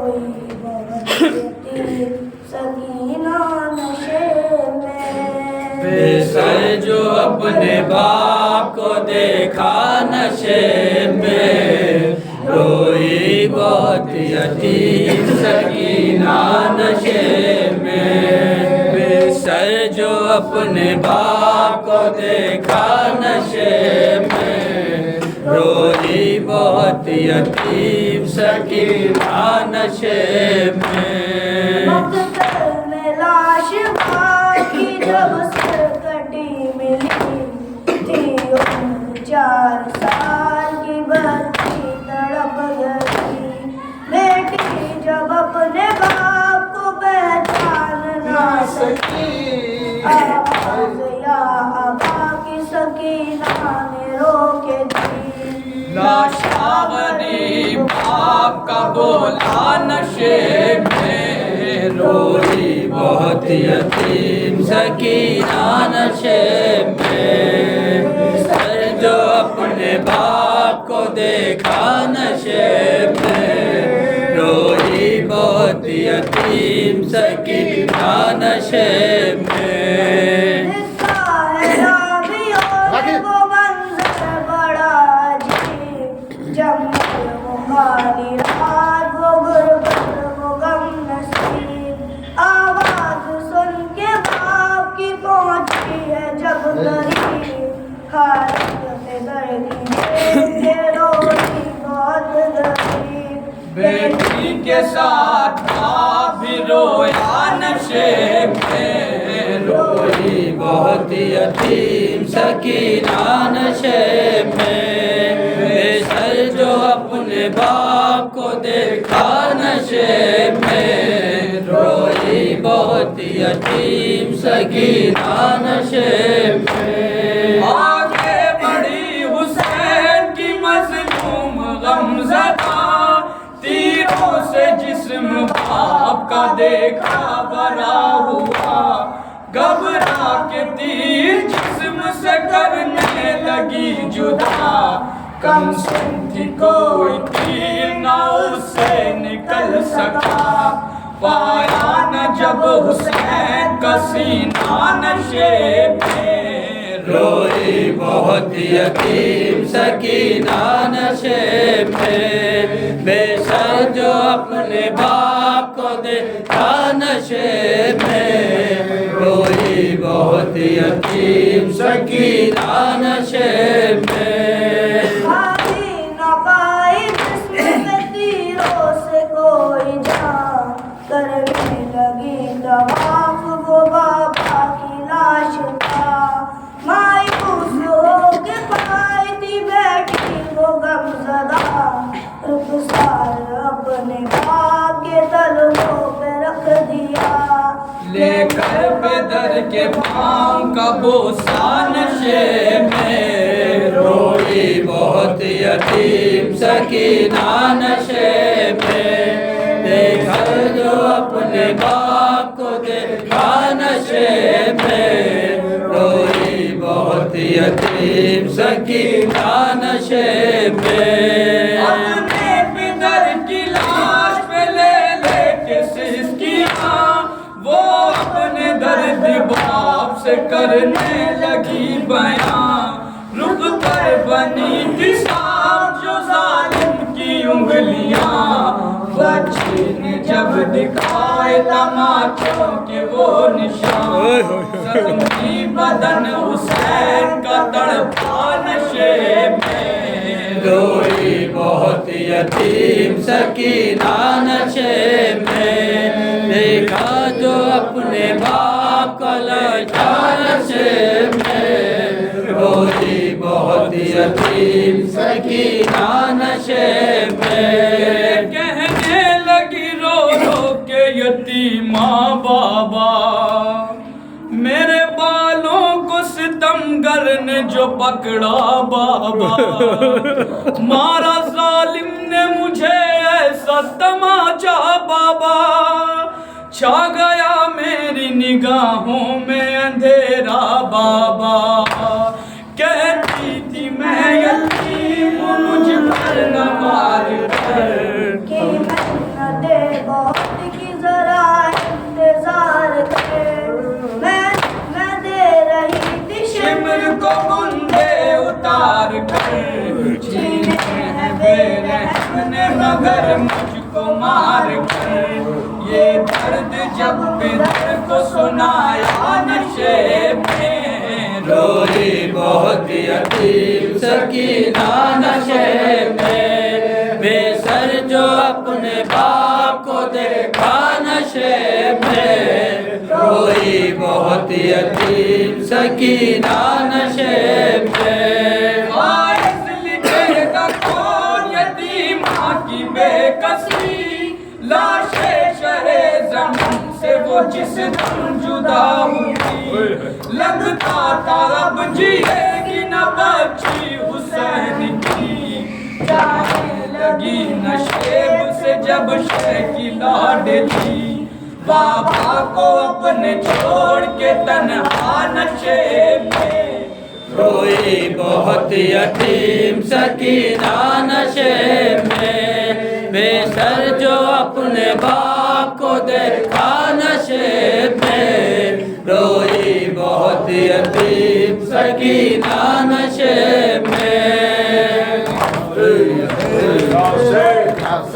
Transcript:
روئی بہت یتیم سکینہ نشے میں، بے سر جو اپنے باپ کو دیکھا نشے میں، روئی بہت یتیم سکینہ نشے میں، بے سر جو اپنے باپ کو دیکھا نشے میں، روئی بہت یتیم سکینہ نشے میں۔ مقتل میں لاش ماں کی جب سرکٹی ملی تھی، عمر 4 سال کی بچی تڑپ گئی، بیٹی جب اپنے باپ کو پہچان نہ سکی، آواز یا ابا کی سکینہ نے رو کے دی، لاشا غریب باپ کا بولا نشے میں، روئی بہت یتیم سکینہ نشے میں، سر جو اپنے باپ کو دیکھا نشے میں، روئی بہت یتیم سکینہ نشے میں۔ جنگل وہ خالی رات، وہ غربت وہ غم نصیب، آواز سن کے باپ کی پہنچی ہے جب غریب، خالق کے در کی دیکھ کے روئی بہت غریب، بیٹی کے ساتھ باپ بھی رویا نشے میں، روئی بہت یتیم سکینہ نشے میں، بے سر جو اپنے باپ کو دیکھا نشے میں، روئی بہت یتیم سکینہ نشے میں۔ آگے بڑھی حسین کی مظلوم غمزدہ، تیروں سے جسم باپ کا دیکھا بھرا ہوا، گھبرا کے تیر جسم سے کرنے لگی جدا، کم سن تھی کوئی تیر نہ اس سے نکل سکا، پایا نہ جب حسین کا سینہ نشے میں، روئی بہت یتیم سکینہ نشے میں، بے سر جو اپنے باپ کو دیکھا نشے میں، روئی بہت یتیم سکینہ نشے میں۔ بھائی نہ پائی جسم پہ تیروں سے کوئی جان، کرنے لگی طواف وہ بابا کی لاش کا، مایوس ہو کے پائی تھی بیٹی وہ غمزدہ، رخسار اپنے باپ کے تلووں پہ رکھ دیا، لے کر بدر کے پاؤں کا بوسہ نشے میں، روئی بہت یتیم سکینہ نشے میں، دیکھا جو اپنے باپ کو دیکھا نشے میں، روئی بہت یتیم سکینہ نشے میں۔ اپنے پدر کی لاش پہ لے لے کے سسکیاں، وہ اپنے درد باپ سے کرنے لگی بیاں، رک کر بنی تھی صاف جو ظالم کی انگلیاں، بچی نے جب دکھائے تماچوں کے وہ نشان، زخمی بدن حسین کا تڑپا نشے میں، روئی بہت یتیم سکینہ نشے میں، دیکھا جو اپنے باپ کا لاشا نشے میں، روئی بہت یتیم سکینہ نشے میں، کہنے لگی رو رو کے یتیمہ بابا، میرے بالوں کو ستمگر نے جو پکڑا بابا، مارا ظالم نے مجھے ایسا تماچا بابا، چھا گیا میری نگاہوں میں اندھیرا بابا، کہتی تھی میں یتیم ہوں مجھ پر نہ وار کر، کہ میں نہ دے بہت کی ذرا انتظار کر میں دے رہی تھی شمر کو بندے اتار کر چھینے ہیں بے رحم نے مگر مجھ کو مار کر یہ درد جب پدر کو سنایا نشے میں روئی بہت یتیم سکینہ نشے میں بے سر جو اپنے باپ کو دیکھا نشے میں روئی بہت یتیم سکینہ نشے میں آئس لکھے گا کون یتیم ماں کی بے کسی لاشے شہے زمین سے وہ جس دم جدا ہوئی لگتا تھا اب جیے گی نہ بچی حسین کی جانے لگی نشیب سے جب شہ کی لاڈلی بابا کو اپنے چھوڑ کے تنہا نشے میں روئی بہت یتیم سکینہ نشے میں بے سر جو اپنے باپ کو دیکھا نشے میں روئی بہت یتیم سکینہ نشے میں